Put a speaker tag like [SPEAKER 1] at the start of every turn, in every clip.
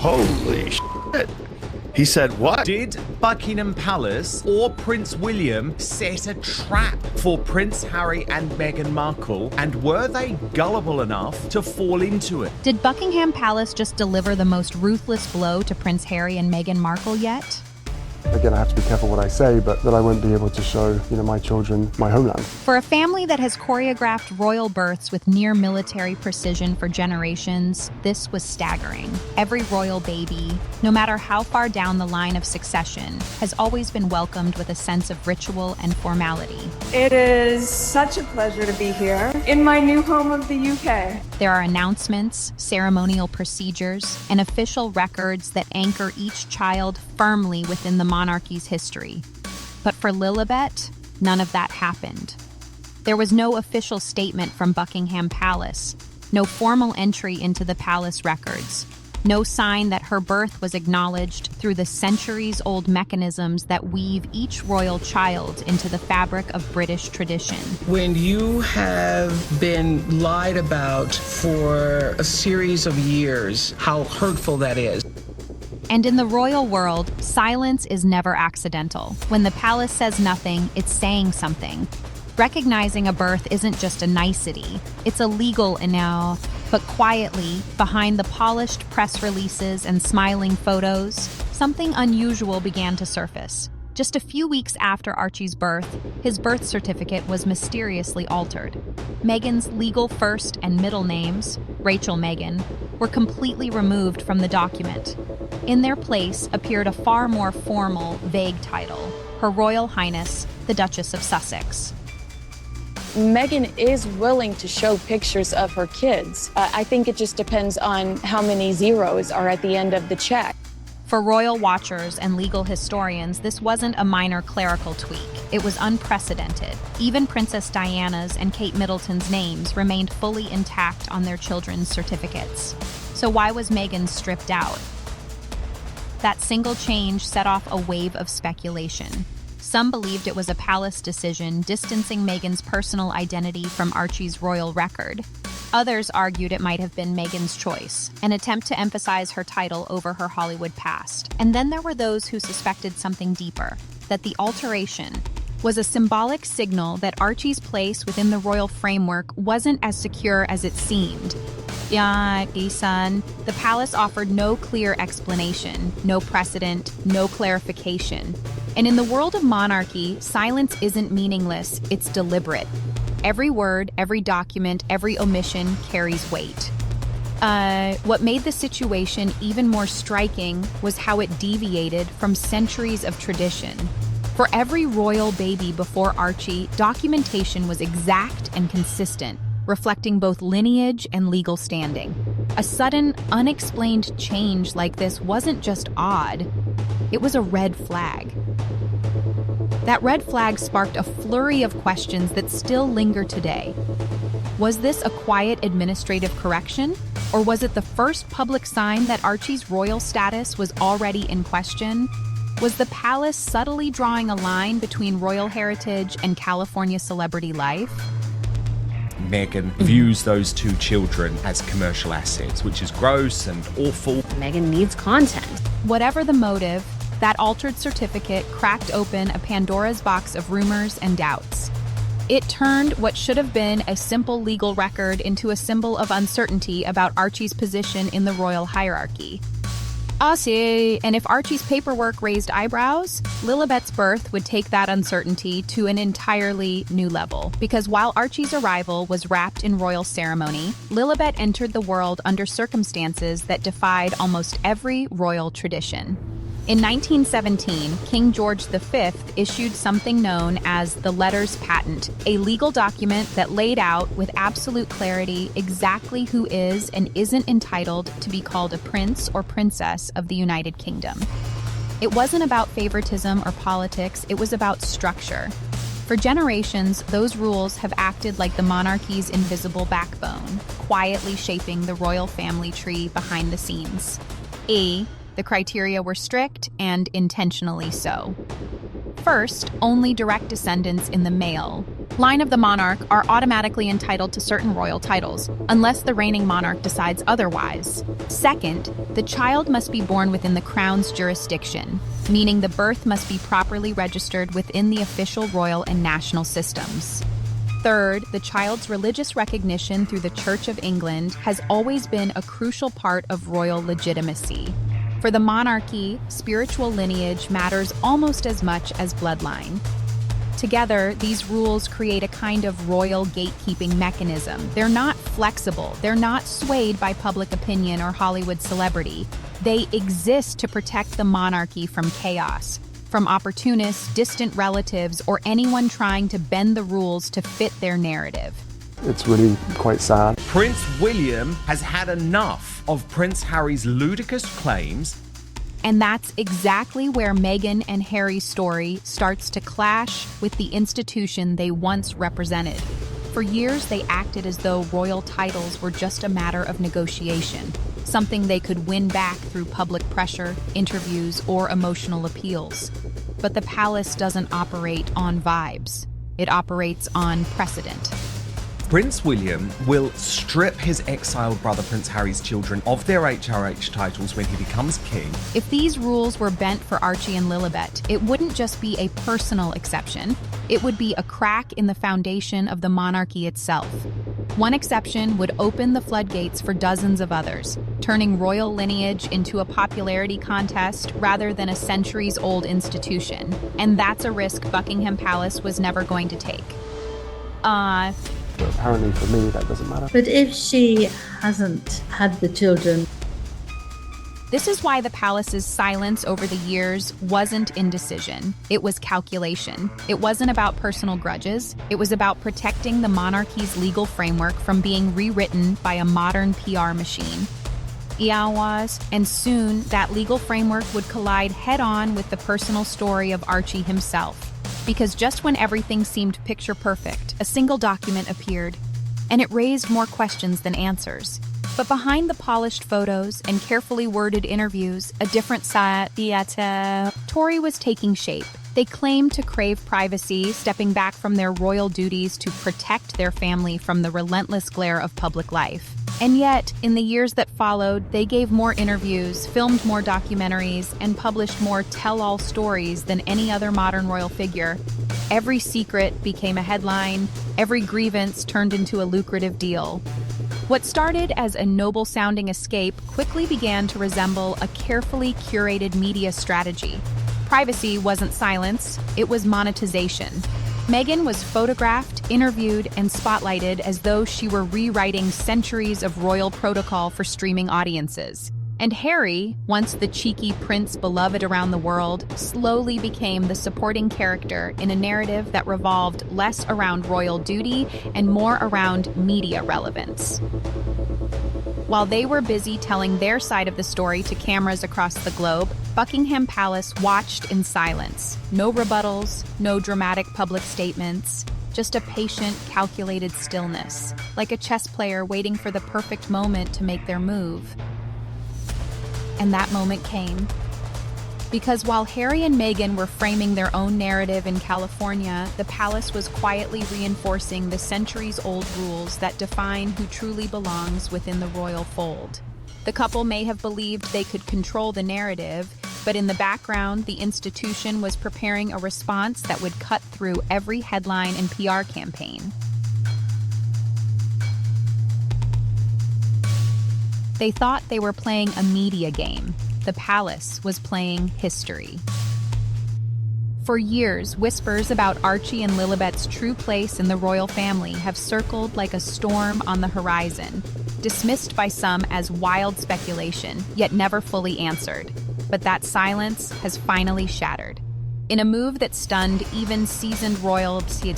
[SPEAKER 1] Holy shit. He said what?
[SPEAKER 2] Did Buckingham Palace or Prince William set a trap for Prince Harry and Meghan Markle, and were they gullible enough to fall into it?
[SPEAKER 3] Did Buckingham Palace just deliver the most ruthless blow to Prince Harry and Meghan Markle yet?
[SPEAKER 4] Again, I have to be careful what I say, but that I won't be able to show, my children my homeland.
[SPEAKER 3] For a family that has choreographed royal births with near military precision for generations, this was staggering. Every royal baby, no matter how far down the line of succession, has always been welcomed with a sense of ritual and formality.
[SPEAKER 5] It is such a pleasure to be here in my new home of the UK.
[SPEAKER 3] There are announcements, ceremonial procedures, and official records that anchor each child firmly within the monarchy's history. But for Lilibet, none of that happened. There was no official statement from Buckingham Palace, no formal entry into the palace records, no sign that her birth was acknowledged through the centuries-old mechanisms that weave each royal child into the fabric of British tradition.
[SPEAKER 6] When you have been lied about for a series of years, how hurtful that is.
[SPEAKER 3] And in the royal world, silence is never accidental. When the palace says nothing, it's saying something. Recognizing a birth isn't just a nicety, it's a legal enow. But quietly, behind the polished press releases and smiling photos, something unusual began to surface. Just a few weeks after Archie's birth, his birth certificate was mysteriously altered. Meghan's legal first and middle names, Rachel Meghan, were completely removed from the document. In their place appeared a far more formal, vague title, Her Royal Highness, the Duchess of Sussex.
[SPEAKER 7] Meghan is willing to show pictures of her kids. I think it just depends on how many zeros are at the end of the check.
[SPEAKER 3] For royal watchers and legal historians, this wasn't a minor clerical tweak. It was unprecedented. Even Princess Diana's and Kate Middleton's names remained fully intact on their children's certificates. So why was Meghan stripped out? That single change set off a wave of speculation. Some believed it was a palace decision distancing Meghan's personal identity from Archie's royal record. Others argued it might have been Meghan's choice, an attempt to emphasize her title over her Hollywood past. And then there were those who suspected something deeper, that the alteration was a symbolic signal that Archie's place within the royal framework wasn't as secure as it seemed. The palace offered no clear explanation, no precedent, no clarification. And in the world of monarchy, silence isn't meaningless, it's deliberate. Every word, every document, every omission carries weight. What made the situation even more striking was how it deviated from centuries of tradition. For every royal baby before Archie, documentation was exact and consistent, reflecting both lineage and legal standing. A sudden, unexplained change like this wasn't just odd, it was a red flag. That red flag sparked a flurry of questions that still linger today. Was this a quiet administrative correction, or was it the first public sign that Archie's royal status was already in question? Was the palace subtly drawing a line between royal heritage and California celebrity life?
[SPEAKER 2] Meghan views those two children as commercial assets, which is gross and awful.
[SPEAKER 8] Meghan needs content.
[SPEAKER 3] Whatever the motive, that altered certificate cracked open a Pandora's box of rumors and doubts. It turned what should have been a simple legal record into a symbol of uncertainty about Archie's position in the royal hierarchy. And if Archie's paperwork raised eyebrows, Lilibet's birth would take that uncertainty to an entirely new level. Because while Archie's arrival was wrapped in royal ceremony, Lilibet entered the world under circumstances that defied almost every royal tradition. In 1917, King George V issued something known as the Letters Patent, a legal document that laid out with absolute clarity exactly who is and isn't entitled to be called a prince or princess of the United Kingdom. It wasn't about favoritism or politics, it was about structure. For generations, those rules have acted like the monarchy's invisible backbone, quietly shaping the royal family tree behind the scenes. The criteria were strict and intentionally so. First, only direct descendants in the male, Line of the monarch are automatically entitled to certain royal titles, unless the reigning monarch decides otherwise. Second, the child must be born within the crown's jurisdiction, meaning the birth must be properly registered within the official royal and national systems. Third, the child's religious recognition through the Church of England has always been a crucial part of royal legitimacy. For the monarchy, spiritual lineage matters almost as much as bloodline. Together, these rules create a kind of royal gatekeeping mechanism. They're not flexible, they're not swayed by public opinion or Hollywood celebrity. They exist to protect the monarchy from chaos, from opportunists, distant relatives, or anyone trying to bend the rules to fit their narrative.
[SPEAKER 4] It's really quite sad.
[SPEAKER 2] Prince William has had enough of Prince Harry's ludicrous claims.
[SPEAKER 3] And that's exactly where Meghan and Harry's story starts to clash with the institution they once represented. For years, they acted as though royal titles were just a matter of negotiation, something they could win back through public pressure, interviews, or emotional appeals. But the palace doesn't operate on vibes. It operates on precedent.
[SPEAKER 2] Prince William will strip his exiled brother Prince Harry's children of their HRH titles when he becomes king.
[SPEAKER 3] If these rules were bent for Archie and Lilibet, it wouldn't just be a personal exception. It would be a crack in the foundation of the monarchy itself. One exception would open the floodgates for dozens of others, turning royal lineage into a popularity contest rather than a centuries-old institution. And that's a risk Buckingham Palace was never going to take.
[SPEAKER 4] But apparently for me, that doesn't matter.
[SPEAKER 8] But if she hasn't had the children...
[SPEAKER 3] This is why the palace's silence over the years wasn't indecision. It was calculation. It wasn't about personal grudges. It was about protecting the monarchy's legal framework from being rewritten by a modern PR machine. And soon, that legal framework would collide head-on with the personal story of Archie himself. Because just when everything seemed picture perfect, a single document appeared, and it raised more questions than answers. But behind the polished photos and carefully worded interviews, a different side, Tory was taking shape. They claimed to crave privacy, stepping back from their royal duties to protect their family from the relentless glare of public life. And yet, in the years that followed, they gave more interviews, filmed more documentaries, and published more tell-all stories than any other modern royal figure. Every secret became a headline, every grievance turned into a lucrative deal. What started as a noble-sounding escape quickly began to resemble a carefully curated media strategy. Privacy wasn't silence, it was monetization. Meghan was photographed, interviewed, and spotlighted as though she were rewriting centuries of royal protocol for streaming audiences. And Harry, once the cheeky prince beloved around the world, slowly became the supporting character in a narrative that revolved less around royal duty and more around media relevance. While they were busy telling their side of the story to cameras across the globe, Buckingham Palace watched in silence. No rebuttals, no dramatic public statements, just a patient, calculated stillness, like a chess player waiting for the perfect moment to make their move. And that moment came. Because while Harry and Meghan were framing their own narrative in California, the palace was quietly reinforcing the centuries-old rules that define who truly belongs within the royal fold. The couple may have believed they could control the narrative, but in the background, the institution was preparing a response that would cut through every headline and PR campaign. They thought they were playing a media game. The palace was playing history. For years, whispers about Archie and Lilibet's true place in the royal family have circled like a storm on the horizon, dismissed by some as wild speculation, yet never fully answered. But that silence has finally shattered. In a move that stunned even seasoned royalty,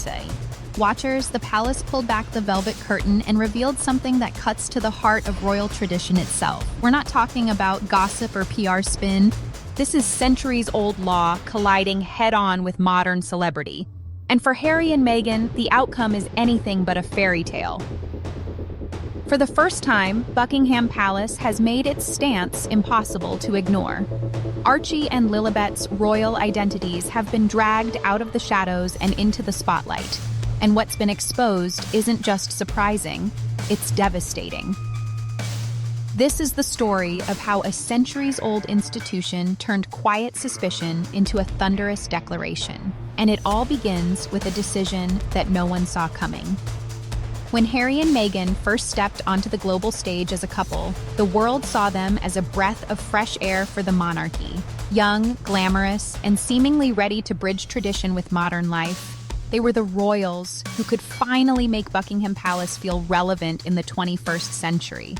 [SPEAKER 3] watchers, the palace pulled back the velvet curtain and revealed something that cuts to the heart of royal tradition itself. We're not talking about gossip or PR spin. This is centuries-old law colliding head-on with modern celebrity. And for Harry and Meghan, the outcome is anything but a fairy tale. For the first time, Buckingham Palace has made its stance impossible to ignore. Archie and Lilibet's royal identities have been dragged out of the shadows and into the spotlight. And what's been exposed isn't just surprising, it's devastating. This is the story of how a centuries-old institution turned quiet suspicion into a thunderous declaration. And it all begins with a decision that no one saw coming. When Harry and Meghan first stepped onto the global stage as a couple, the world saw them as a breath of fresh air for the monarchy. Young, glamorous, and seemingly ready to bridge tradition with modern life, they were the royals who could finally make Buckingham Palace feel relevant in the 21st century.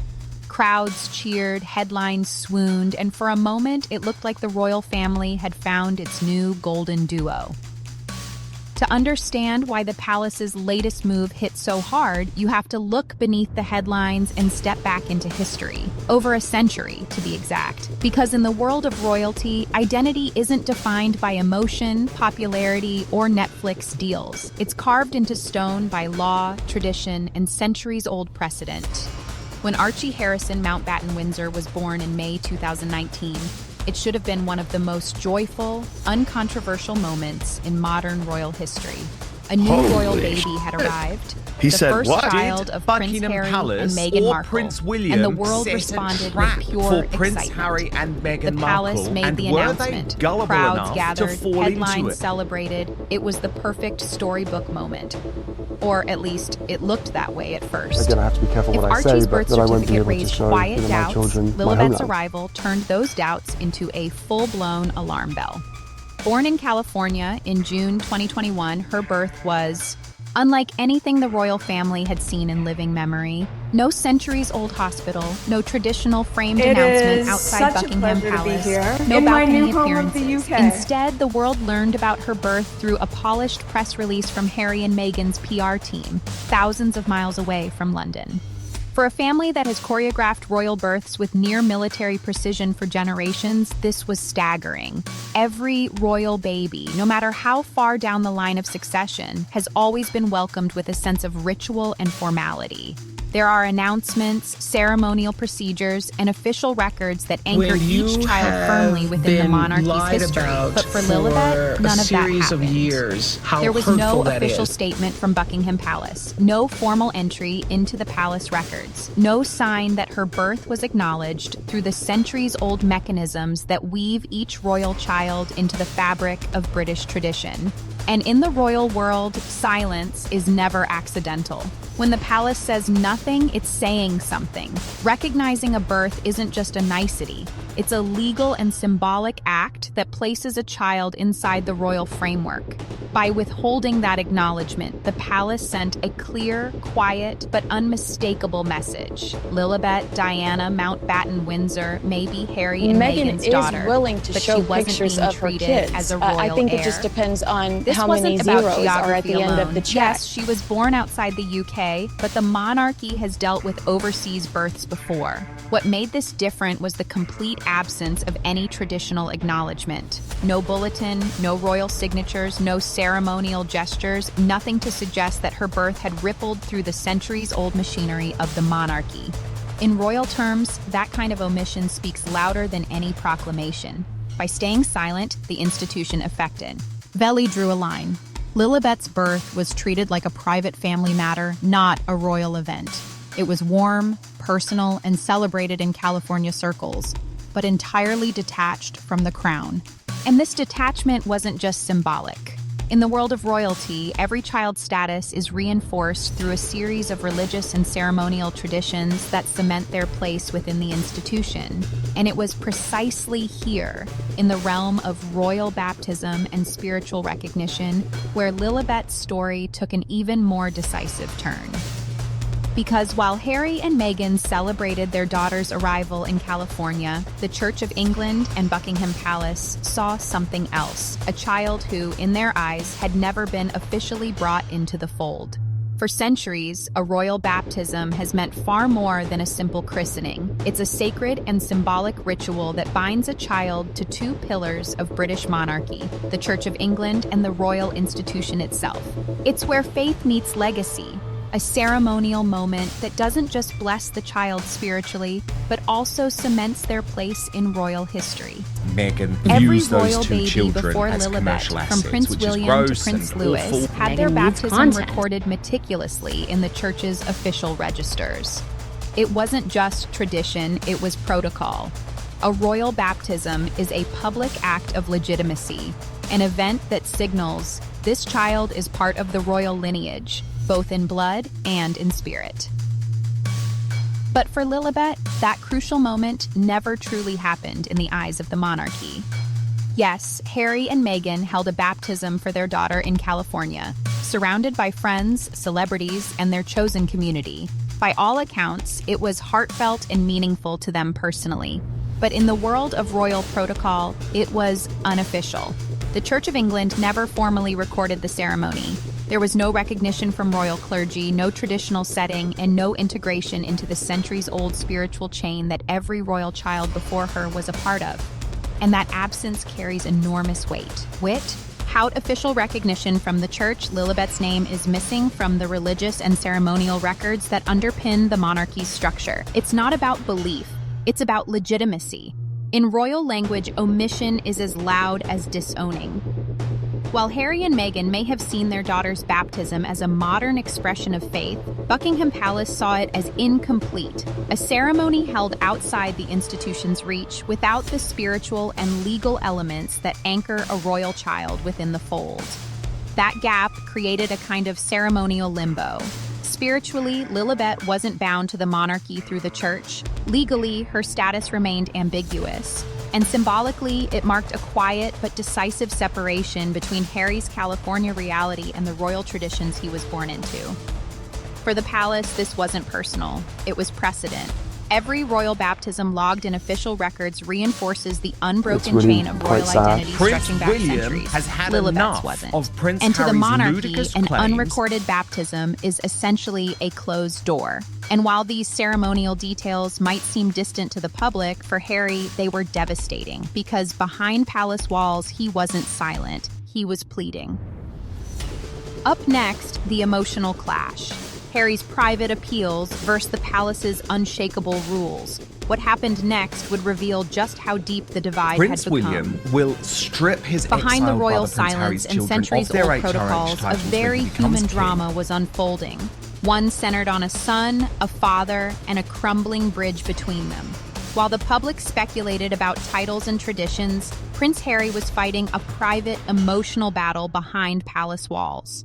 [SPEAKER 3] Crowds cheered, headlines swooned, and for a moment it looked like the royal family had found its new golden duo. To understand why the palace's latest move hit so hard, you have to look beneath the headlines and step back into history. Over a century, to be exact. Because in the world of royalty, identity isn't defined by emotion, popularity, or Netflix deals. It's carved into stone by law, tradition, and centuries-old precedent. When Archie Harrison Mountbatten Windsor was born in May 2019, it should have been one of the most joyful, uncontroversial moments in modern royal history. A new royal baby had arrived.
[SPEAKER 1] He
[SPEAKER 3] the
[SPEAKER 1] said,
[SPEAKER 3] first
[SPEAKER 1] what?
[SPEAKER 3] child of Prince
[SPEAKER 2] Buckingham
[SPEAKER 3] Harry
[SPEAKER 2] Palace
[SPEAKER 3] and Meghan
[SPEAKER 2] or
[SPEAKER 3] Markle,
[SPEAKER 2] Prince William
[SPEAKER 3] and the world
[SPEAKER 2] set a
[SPEAKER 3] responded
[SPEAKER 2] trap
[SPEAKER 3] with pure
[SPEAKER 2] for Prince
[SPEAKER 3] excitement.
[SPEAKER 2] Harry and Meghan
[SPEAKER 3] The palace
[SPEAKER 2] Markle,
[SPEAKER 3] made
[SPEAKER 2] and
[SPEAKER 3] the
[SPEAKER 2] were
[SPEAKER 3] announcement.
[SPEAKER 2] they gullible
[SPEAKER 3] Crowds
[SPEAKER 2] enough
[SPEAKER 3] gathered,
[SPEAKER 2] to fall into
[SPEAKER 3] headlines
[SPEAKER 2] it?
[SPEAKER 3] celebrated. It was the perfect storybook moment. Or at least, it looked that way at first.
[SPEAKER 4] Again, I have to be careful
[SPEAKER 3] If
[SPEAKER 4] what I
[SPEAKER 3] Archie's
[SPEAKER 4] say, but
[SPEAKER 3] birth
[SPEAKER 4] that I won't be
[SPEAKER 3] certificate
[SPEAKER 4] able to
[SPEAKER 3] raised
[SPEAKER 4] show
[SPEAKER 3] quiet
[SPEAKER 4] my
[SPEAKER 3] doubts,
[SPEAKER 4] children my
[SPEAKER 3] Lilibet's
[SPEAKER 4] homeland.
[SPEAKER 3] arrival turned those doubts into a full-blown alarm bell. Born in California in June 2021, her birth was unlike anything the royal family had seen in living memory. No centuries-old hospital, no traditional framed announcement outside Buckingham Palace, no balcony appearances. Instead, the world learned about her birth through a polished press release from Harry and Meghan's PR team, thousands of miles away from London. For a family that has choreographed royal births with near-military precision for generations, this was staggering. Every royal baby, no matter how far down the line of succession, has always been welcomed with a sense of ritual and formality. There are announcements, ceremonial procedures, and official records that anchor each child firmly within the monarchy's history. But for Lilibet, none of that happened. There was no official statement from Buckingham Palace, no formal entry into the palace records, no sign that her birth was acknowledged through the centuries-old mechanisms that weave each royal child into the fabric of British tradition. And in the royal world, silence is never accidental. When the palace says nothing, it's saying something. Recognizing a birth isn't just a nicety. It's a legal and symbolic act that places a child inside the royal framework. By withholding that acknowledgement, the palace sent a clear, quiet, but unmistakable message. Lilibet Diana Mountbatten Windsor may be Harry and Meghan's daughter,
[SPEAKER 7] is willing to
[SPEAKER 3] but
[SPEAKER 7] show
[SPEAKER 3] she wasn't
[SPEAKER 7] pictures
[SPEAKER 3] being
[SPEAKER 7] of her
[SPEAKER 3] treated
[SPEAKER 7] kids.
[SPEAKER 3] as a royal
[SPEAKER 7] I think
[SPEAKER 3] heir.
[SPEAKER 7] it just depends on
[SPEAKER 3] This
[SPEAKER 7] how
[SPEAKER 3] wasn't
[SPEAKER 7] many
[SPEAKER 3] about
[SPEAKER 7] zeros are at
[SPEAKER 3] geography
[SPEAKER 7] the end of
[SPEAKER 3] alone.
[SPEAKER 7] the check.
[SPEAKER 3] Yes, she was born outside the UK, but the monarchy has dealt with overseas births before. What made this different was the complete absence of any traditional acknowledgement. No bulletin, no royal signatures, no ceremonial gestures, nothing to suggest that her birth had rippled through the centuries-old machinery of the monarchy. In royal terms, that kind of omission speaks louder than any proclamation. By staying silent, the institution affected. Veli drew a line. Lilibet's birth was treated like a private family matter, not a royal event. It was warm, personal, and celebrated in California circles, but entirely detached from the crown. And this detachment wasn't just symbolic. In the world of royalty, every child's status is reinforced through a series of religious and ceremonial traditions that cement their place within the institution. And it was precisely here, in the realm of royal baptism and spiritual recognition, where Lilibet's story took an even more decisive turn. Because while Harry and Meghan celebrated their daughter's arrival in California, the Church of England and Buckingham Palace saw something else, a child who, in their eyes, had never been officially brought into the fold. For centuries, a royal baptism has meant far more than a simple christening. It's a sacred and symbolic ritual that binds a child to two pillars of British monarchy, the Church of England and the royal institution itself. It's where faith meets legacy, a ceremonial moment that doesn't just bless the child spiritually, but also cements their place in royal history.
[SPEAKER 2] Meghan
[SPEAKER 3] Every
[SPEAKER 2] views
[SPEAKER 3] royal
[SPEAKER 2] those two
[SPEAKER 3] baby
[SPEAKER 2] children
[SPEAKER 3] before
[SPEAKER 2] as commercial
[SPEAKER 3] Lilibet,
[SPEAKER 2] assets,
[SPEAKER 3] from Prince
[SPEAKER 2] which
[SPEAKER 3] William
[SPEAKER 2] is
[SPEAKER 3] to
[SPEAKER 2] gross
[SPEAKER 3] Prince
[SPEAKER 2] and
[SPEAKER 3] Louis,
[SPEAKER 2] awful.
[SPEAKER 3] had
[SPEAKER 8] Meghan
[SPEAKER 3] their
[SPEAKER 8] needs
[SPEAKER 3] baptism
[SPEAKER 8] content.
[SPEAKER 3] recorded meticulously in the church's official registers. It wasn't just tradition, it was protocol. A royal baptism is a public act of legitimacy, an event that signals this child is part of the royal lineage, both in blood and in spirit. But for Lilibet, that crucial moment never truly happened in the eyes of the monarchy. Yes, Harry and Meghan held a baptism for their daughter in California, surrounded by friends, celebrities, and their chosen community. By all accounts, it was heartfelt and meaningful to them personally. But in the world of royal protocol, it was unofficial. The Church of England never formally recorded the ceremony. There was no recognition from royal clergy, no traditional setting, and no integration into the centuries-old spiritual chain that every royal child before her was a part of. And that absence carries enormous weight. Without official recognition from the church, Lilibet's name is missing from the religious and ceremonial records that underpin the monarchy's structure. It's not about belief, it's about legitimacy. In royal language, omission is as loud as disowning. While Harry and Meghan may have seen their daughter's baptism as a modern expression of faith, Buckingham Palace saw it as incomplete, a ceremony held outside the institution's reach without the spiritual and legal elements that anchor a royal child within the fold. That gap created a kind of ceremonial limbo. Spiritually, Lilibet wasn't bound to the monarchy through the church. Legally, her status remained ambiguous. And symbolically, it marked a quiet but decisive separation between Harry's California reality and the royal traditions he was born into. For the palace, this wasn't personal. It was precedent. Every royal baptism logged in official records reinforces the unbroken
[SPEAKER 4] really
[SPEAKER 3] chain of royal
[SPEAKER 4] quite sad.
[SPEAKER 3] identity
[SPEAKER 2] Prince
[SPEAKER 3] stretching back
[SPEAKER 2] William
[SPEAKER 3] centuries.
[SPEAKER 2] has had
[SPEAKER 3] Lilibet's
[SPEAKER 2] enough
[SPEAKER 3] wasn't.
[SPEAKER 2] of Prince
[SPEAKER 3] And to the
[SPEAKER 2] Harry's
[SPEAKER 3] monarchy,
[SPEAKER 2] ludicrous
[SPEAKER 3] an
[SPEAKER 2] claims.
[SPEAKER 3] unrecorded baptism is essentially a closed door. And while these ceremonial details might seem distant to the public, for Harry, they were devastating, because behind palace walls, he wasn't silent. He was pleading. Up next, the emotional clash. Harry's private appeals versus the palace's unshakable rules. What happened next would reveal just how deep the divide
[SPEAKER 2] Prince
[SPEAKER 3] had become.
[SPEAKER 2] William will strip his
[SPEAKER 3] Behind the
[SPEAKER 2] exiled
[SPEAKER 3] royal
[SPEAKER 2] brother Prince
[SPEAKER 3] silence
[SPEAKER 2] Harry's
[SPEAKER 3] and
[SPEAKER 2] children off
[SPEAKER 3] centuries-old
[SPEAKER 2] their HRH
[SPEAKER 3] protocols, a
[SPEAKER 2] titles when
[SPEAKER 3] very
[SPEAKER 2] he becomes
[SPEAKER 3] human
[SPEAKER 2] king.
[SPEAKER 3] drama was unfolding. One centered on a son, a father, and a crumbling bridge between them. While the public speculated about titles and traditions, Prince Harry was fighting a private, emotional battle behind palace walls.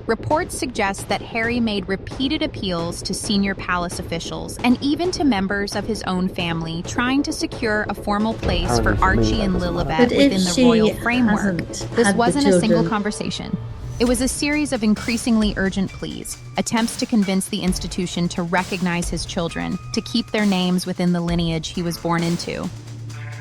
[SPEAKER 3] Reports suggest that Harry made repeated appeals to senior palace officials and even to members of his own family, trying to secure a formal place for
[SPEAKER 4] Apparently for me,
[SPEAKER 3] Archie
[SPEAKER 4] that
[SPEAKER 3] and
[SPEAKER 4] doesn't matter.
[SPEAKER 3] Lilibet
[SPEAKER 8] But if
[SPEAKER 3] within the
[SPEAKER 8] she
[SPEAKER 3] royal framework.
[SPEAKER 8] hasn't
[SPEAKER 3] This
[SPEAKER 8] had the
[SPEAKER 3] wasn't a single
[SPEAKER 8] children-
[SPEAKER 3] conversation. It was a series of increasingly urgent pleas, attempts to convince the institution to recognize his children, to keep their names within the lineage he was born into.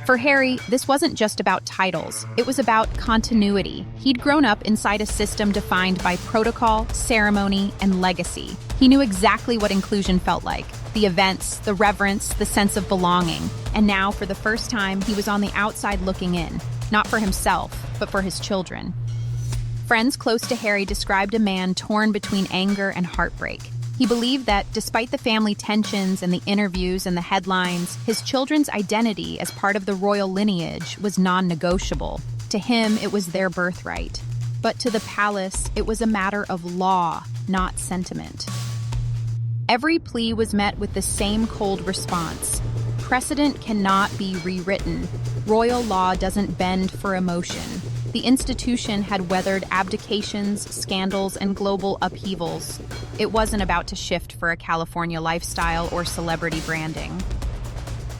[SPEAKER 3] For Harry, this wasn't just about titles. It was about continuity. He'd grown up inside a system defined by protocol, ceremony, and legacy. He knew exactly what inclusion felt like. The events, the reverence, the sense of belonging. And now, for the first time, he was on the outside looking in. Not for himself, but for his children. Friends close to Harry described a man torn between anger and heartbreak. He believed that, despite the family tensions and the interviews and the headlines, his children's identity as part of the royal lineage was non-negotiable. To him, it was their birthright. But to the palace, it was a matter of law, not sentiment. Every plea was met with the same cold response. Precedent cannot be rewritten. Royal law doesn't bend for emotion. The institution had weathered abdications, scandals, and global upheavals. It wasn't about to shift for a California lifestyle or celebrity branding.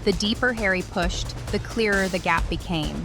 [SPEAKER 3] The deeper Harry pushed, the clearer the gap became.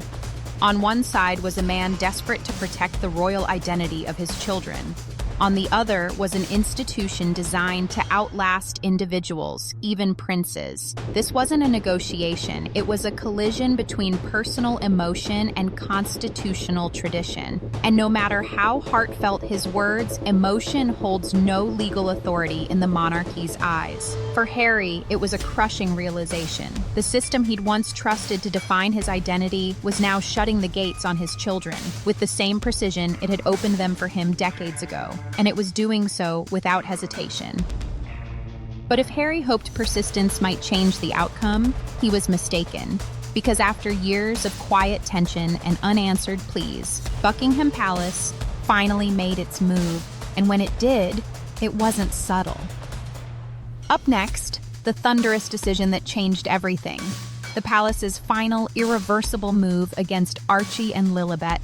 [SPEAKER 3] On one side was a man desperate to protect the royal identity of his children. On the other was an institution designed to outlast individuals, even princes. This wasn't a negotiation, it was a collision between personal emotion and constitutional tradition. And no matter how heartfelt his words, emotion holds no legal authority in the monarchy's eyes. For Harry, it was a crushing realization. The system he'd once trusted to define his identity was now shutting the gates on his children, with the same precision it had opened them for him decades ago. and it was doing so without hesitation. But if Harry hoped persistence might change the outcome, he was mistaken. Because after years of quiet tension and unanswered pleas, Buckingham Palace finally made its move, and when it did, it wasn't subtle. Up next, the thunderous decision that changed everything. The palace's final, irreversible move against Archie and Lilibet.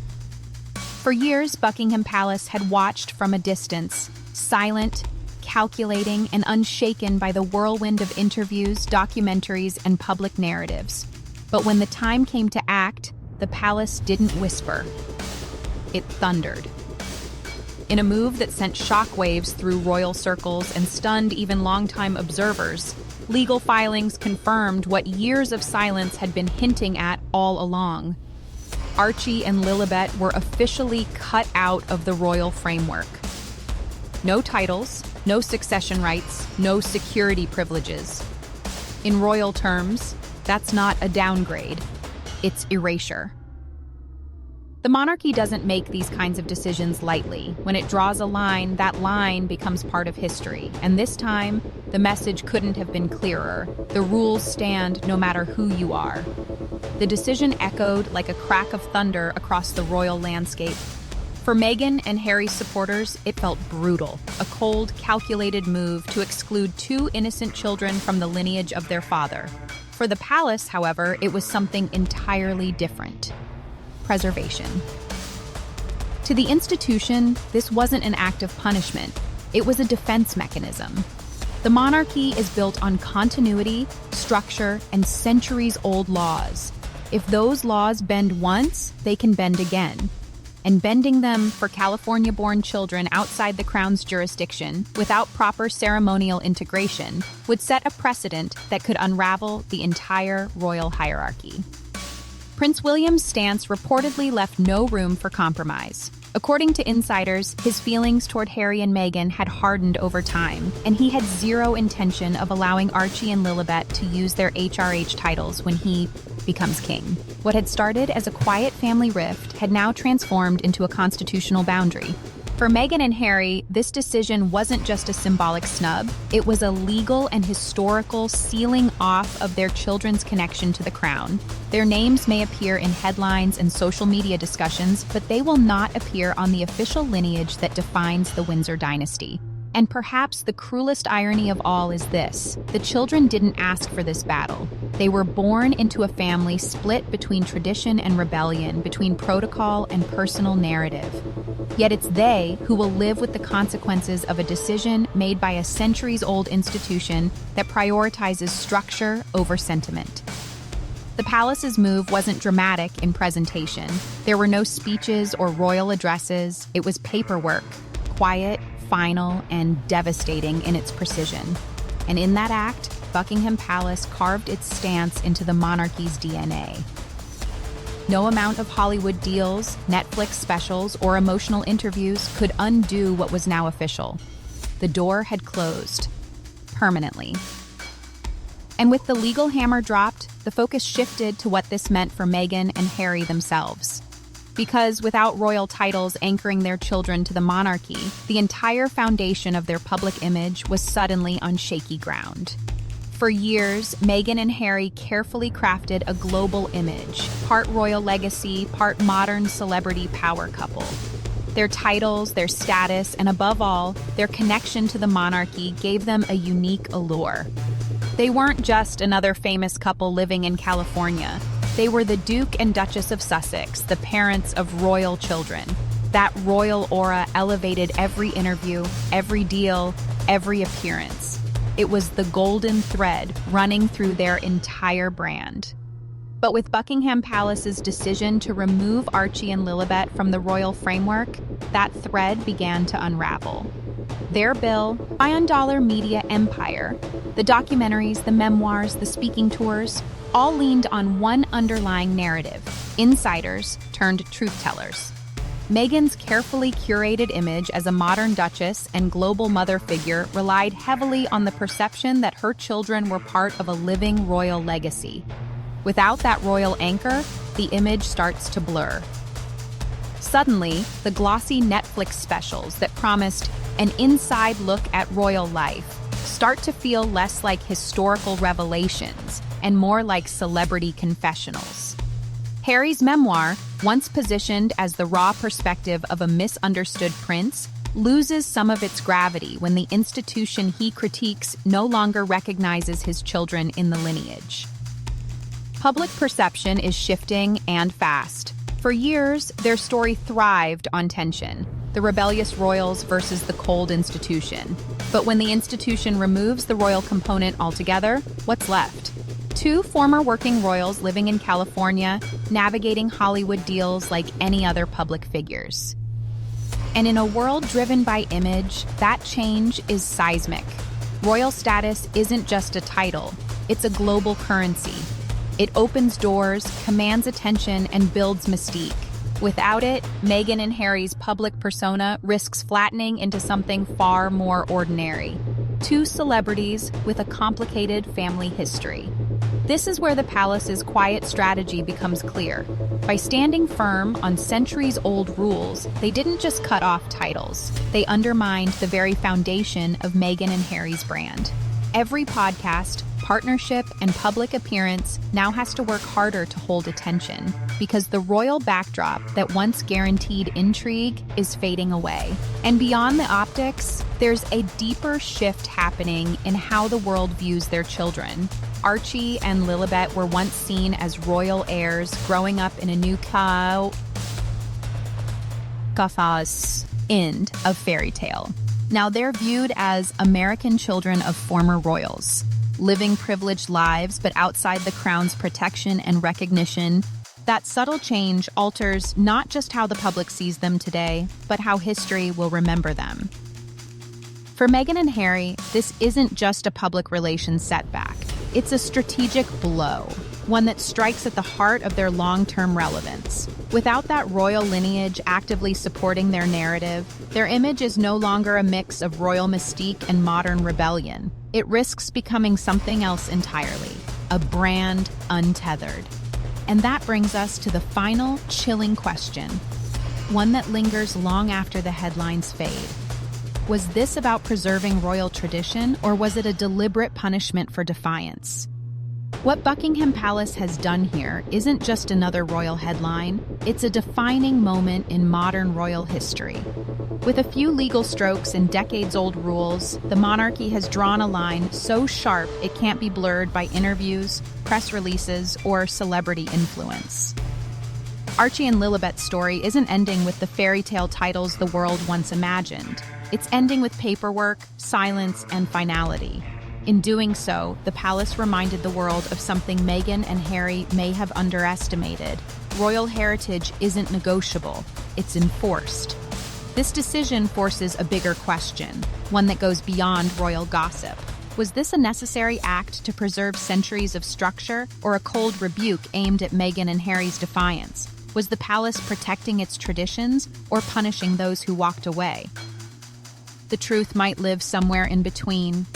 [SPEAKER 3] For years, Buckingham Palace had watched from a distance, silent, calculating, and unshaken by the whirlwind of interviews, documentaries, and public narratives. But when the time came to act, the palace didn't whisper. It thundered. In a move that sent shockwaves through royal circles and stunned even longtime observers, legal filings confirmed what years of silence had been hinting at all along. Archie and Lilibet were officially cut out of the royal framework. No titles, no succession rights, no security privileges. In royal terms, that's not a downgrade, it's erasure. The monarchy doesn't make these kinds of decisions lightly. When it draws a line, that line becomes part of history. And this time, the message couldn't have been clearer. The rules stand no matter who you are. The decision echoed like a crack of thunder across the royal landscape. For Meghan and Harry's supporters, it felt brutal, a cold, calculated move to exclude two innocent children from the lineage of their father. For the palace, however, it was something entirely different. Preservation. To the institution, this wasn't an act of punishment. It was a defense mechanism. The monarchy is built on continuity, structure, and centuries-old laws. If those laws bend once, they can bend again. And bending them for California-born children outside the Crown's jurisdiction, without proper ceremonial integration, would set a precedent that could unravel the entire royal hierarchy. Prince William's stance reportedly left no room for compromise. According to insiders, his feelings toward Harry and Meghan had hardened over time, and he had zero intention of allowing Archie and Lilibet to use their HRH titles when he becomes king. What had started as a quiet family rift had now transformed into a constitutional boundary. For Meghan and Harry, this decision wasn't just a symbolic snub, it was a legal and historical sealing off of their children's connection to the crown. Their names may appear in headlines and social media discussions, but they will not appear on the official lineage that defines the Windsor dynasty. And perhaps the cruelest irony of all is this: the children didn't ask for this battle. They were born into a family split between tradition and rebellion, between protocol and personal narrative. Yet it's they who will live with the consequences of a decision made by a centuries-old institution that prioritizes structure over sentiment. The palace's move wasn't dramatic in presentation. There were no speeches or royal addresses. It was paperwork, quiet, final, and devastating in its precision. And in that act, Buckingham Palace carved its stance into the monarchy's DNA. No amount of Hollywood deals, Netflix specials, or emotional interviews could undo what was now official. The door had closed. Permanently. And with the legal hammer dropped, the focus shifted to what this meant for Meghan and Harry themselves. Because without royal titles anchoring their children to the monarchy, the entire foundation of their public image was suddenly on shaky ground. For years, Meghan and Harry carefully crafted a global image, part royal legacy, part modern celebrity power couple. Their titles, their status, and above all, their connection to the monarchy gave them a unique allure. They weren't just another famous couple living in California. They were the Duke and Duchess of Sussex, the parents of royal children. That royal aura elevated every interview, every deal, every appearance. It was the golden thread running through their entire brand. But with Buckingham Palace's decision to remove Archie and Lilibet from the royal framework, that thread began to unravel. Their bill, billion-dollar media empire, the documentaries, the memoirs, the speaking tours, all leaned on one underlying narrative: insiders turned truth-tellers. Meghan's carefully curated image as a modern duchess and global mother figure relied heavily on the perception that her children were part of a living royal legacy. Without that royal anchor, the image starts to blur. Suddenly, the glossy Netflix specials that promised an inside look at royal life start to feel less like historical revelations and more like celebrity confessionals. Harry's memoir, once positioned as the raw perspective of a misunderstood prince, loses some of its gravity when the institution he critiques no longer recognizes his children in the lineage. Public perception is shifting and fast. For years, their story thrived on tension, the rebellious royals versus the cold institution. But when the institution removes the royal component altogether, what's left? Two former working royals living in California, navigating Hollywood deals like any other public figures. And in a world driven by image, that change is seismic. Royal status isn't just a title, it's a global currency. It opens doors, commands attention, and builds mystique. Without it, Meghan and Harry's public persona risks flattening into something far more ordinary. Two celebrities with a complicated family history. This is where the palace's quiet strategy becomes clear. By standing firm on centuries-old rules, they didn't just cut off titles. They undermined the very foundation of Meghan and Harry's brand. Every podcast, partnership, and public appearance now has to work harder to hold attention because the royal backdrop that once guaranteed intrigue is fading away. And beyond the optics, there's a deeper shift happening in how the world views their children. Archie and Lilibet were once seen as royal heirs growing up in a new end of fairy tale. Now they're viewed as American children of former royals, living privileged lives but outside the crown's protection and recognition. That subtle change alters not just how the public sees them today, but how history will remember them. For Meghan and Harry, this isn't just a public relations setback. It's a strategic blow, one that strikes at the heart of their long-term relevance. Without that royal lineage actively supporting their narrative, their image is no longer a mix of royal mystique and modern rebellion. It risks becoming something else entirely, a brand untethered. And that brings us to the final chilling question, one that lingers long after the headlines fade. Was this about preserving royal tradition, or was it a deliberate punishment for defiance? What Buckingham Palace has done here isn't just another royal headline, it's a defining moment in modern royal history. With a few legal strokes and decades-old rules, the monarchy has drawn a line so sharp it can't be blurred by interviews, press releases, or celebrity influence. Archie and Lilibet's story isn't ending with the fairy tale titles the world once imagined. It's ending with paperwork, silence, and finality. In doing so, the palace reminded the world of something Meghan and Harry may have underestimated. Royal heritage isn't negotiable, it's enforced. This decision forces a bigger question, one that goes beyond royal gossip. Was this a necessary act to preserve centuries of structure, or a cold rebuke aimed at Meghan and Harry's defiance? Was the palace protecting its traditions, or punishing those who walked away? The truth might live somewhere in between.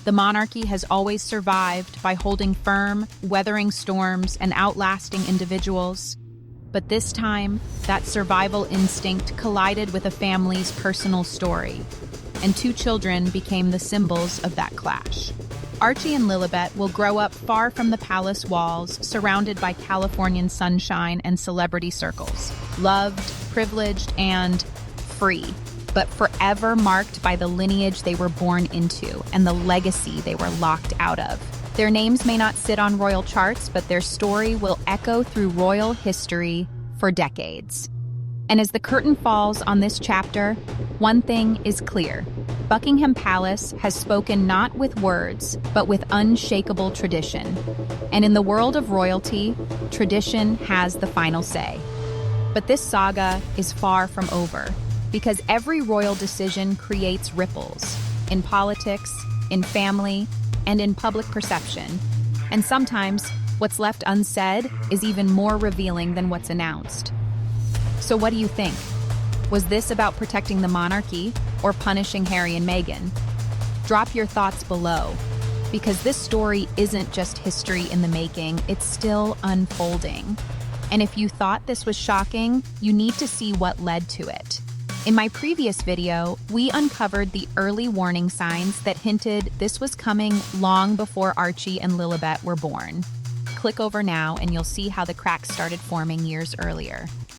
[SPEAKER 3] The monarchy has always survived by holding firm, weathering storms, and outlasting individuals. But this time, that survival instinct collided with a family's personal story, and two children became the symbols of that clash. Archie and Lilibet will grow up far from the palace walls, surrounded by Californian sunshine and celebrity circles, loved, privileged, and free, but forever marked by the lineage they were born into and the legacy they were locked out of. Their names may not sit on royal charts, but their story will echo through royal history for decades. And as the curtain falls on this chapter, one thing is clear. Buckingham Palace has spoken not with words, but with unshakable tradition. And in the world of royalty, tradition has the final say. But this saga is far from over, because every royal decision creates ripples in politics, in family, and in public perception. And sometimes, what's left unsaid is even more revealing than what's announced. So what do you think? Was this about protecting the monarchy or punishing Harry and Meghan? Drop your thoughts below, because this story isn't just history in the making, it's still unfolding. And if you thought this was shocking, you need to see what led to it. In my previous video, we uncovered the early warning signs that hinted this was coming long before Archie and Lilibet were born. Click over now and you'll see how the cracks started forming years earlier.